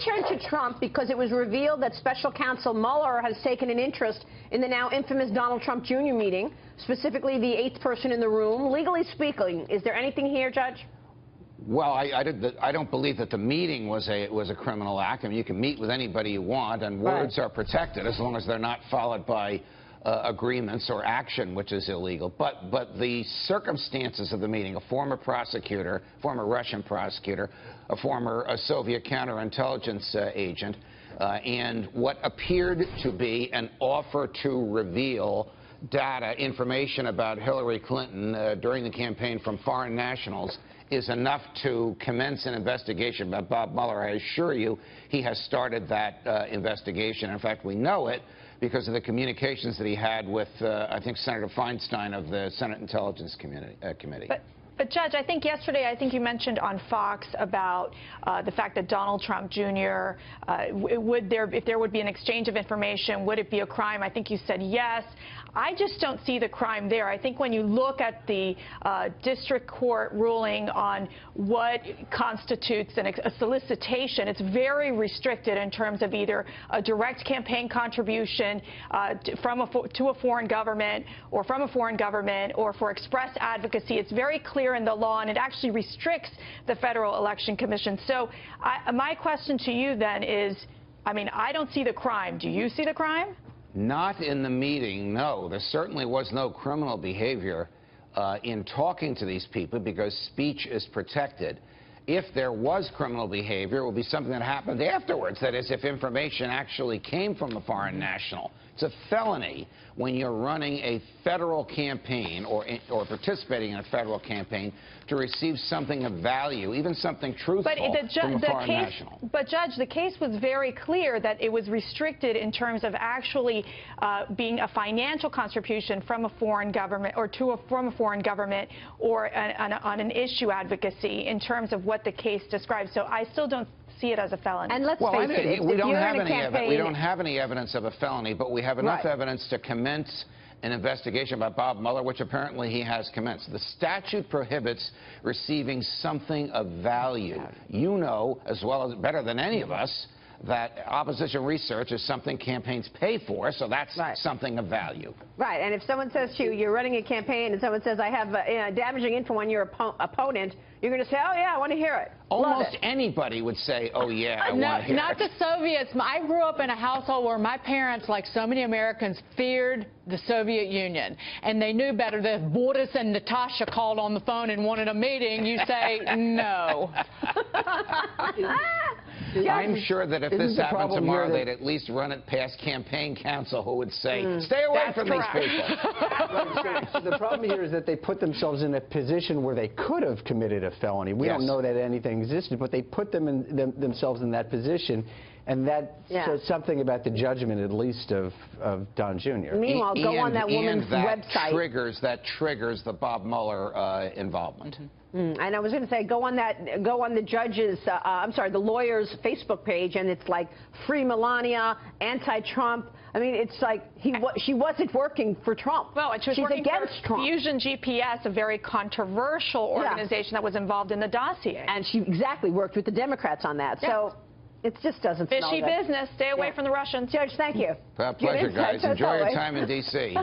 turn to Trump because it was revealed that special counsel Mueller has taken an interest in the now infamous Donald Trump Jr. meeting, specifically the 8th person in the room. Legally speaking, is there anything here, Judge? Well, I don't believe that the meeting was a criminal act. I mean, you can meet with anybody you want, and words are protected as long as they're not followed by agreements or action, which is illegal. But the circumstances of the meeting, a former prosecutor, former Russian prosecutor, a former Soviet counterintelligence agent, and what appeared to be an offer to reveal data, information about Hillary Clinton during the campaign from foreign nationals is enough to commence an investigation by Bob Mueller. I assure you he has started that investigation. In fact, we know it because of the communications that he had with, I think, Senator Feinstein of the Senate Intelligence Committee. But Judge, I think yesterday, you mentioned on Fox about the fact that Donald Trump Jr., if there would be an exchange of information, would it be a crime? I think you said yes. I just don't see the crime there. I think when you look at the district court ruling on what constitutes a solicitation, it's very restricted in terms of either a direct campaign contribution to a foreign government or from a foreign government or for express advocacy. It's very clear in the law, and it actually restricts the Federal Election Commission. So my question to you then is, I mean, I don't see the crime. Do you see the crime? Not in the meeting, no. There certainly was no criminal behavior in talking to these people because speech is protected. If there was criminal behavior, it would be something that happened afterwards. That is, if information actually came from a foreign national. It's a felony when you're running a federal campaign or participating in a federal campaign to receive something of value, even something truthful from a foreign national. But, Judge, the case was very clear that it was restricted in terms of actually being a financial contribution from a foreign government or from a foreign government or on an issue advocacy in terms of what the case describes. So I still don't see it as a felony. And let's face it, we don't have any evidence of a felony, but we have enough evidence to commence an investigation by Bob Mueller, which apparently he has commenced. The statute prohibits receiving something of value. You know, as well as better than any of us, that opposition research is something campaigns pay for, so that's something of value. Right, and if someone says to you, you're running a campaign, and someone says, I have damaging info on your opponent, you're going to say, oh, yeah, I want to hear it. Almost anybody would say, oh, yeah, I want to hear it. Not the Soviets. I grew up in a household where my parents, like so many Americans, feared the Soviet Union. And they knew better. If Boris and Natasha called on the phone and wanted a meeting, you say, no. I'm sure that if this happened tomorrow, they'd at least run it past campaign counsel who would say, stay away from these people. So the problem here is that they put themselves in a position where they could have committed a felony. We don't know that anything existed, but they put themselves in that position, and that says something about the judgment, at least, of Don Jr. Meanwhile, go on that woman's website. That triggers the Bob Mueller involvement. And I was going to say, go on the judge's, the lawyer's Facebook page, and it's like free Melania, anti-Trump. I mean, it's like she wasn't working for Trump. Well, she's working against Trump. Fusion GPS, a very controversial organization that was involved in the dossier. And she worked with the Democrats on that. So it just doesn't smell fishy business. Stay away from the Russians. Judge, thank you. Pleasure, guys. Enjoy your time in D.C.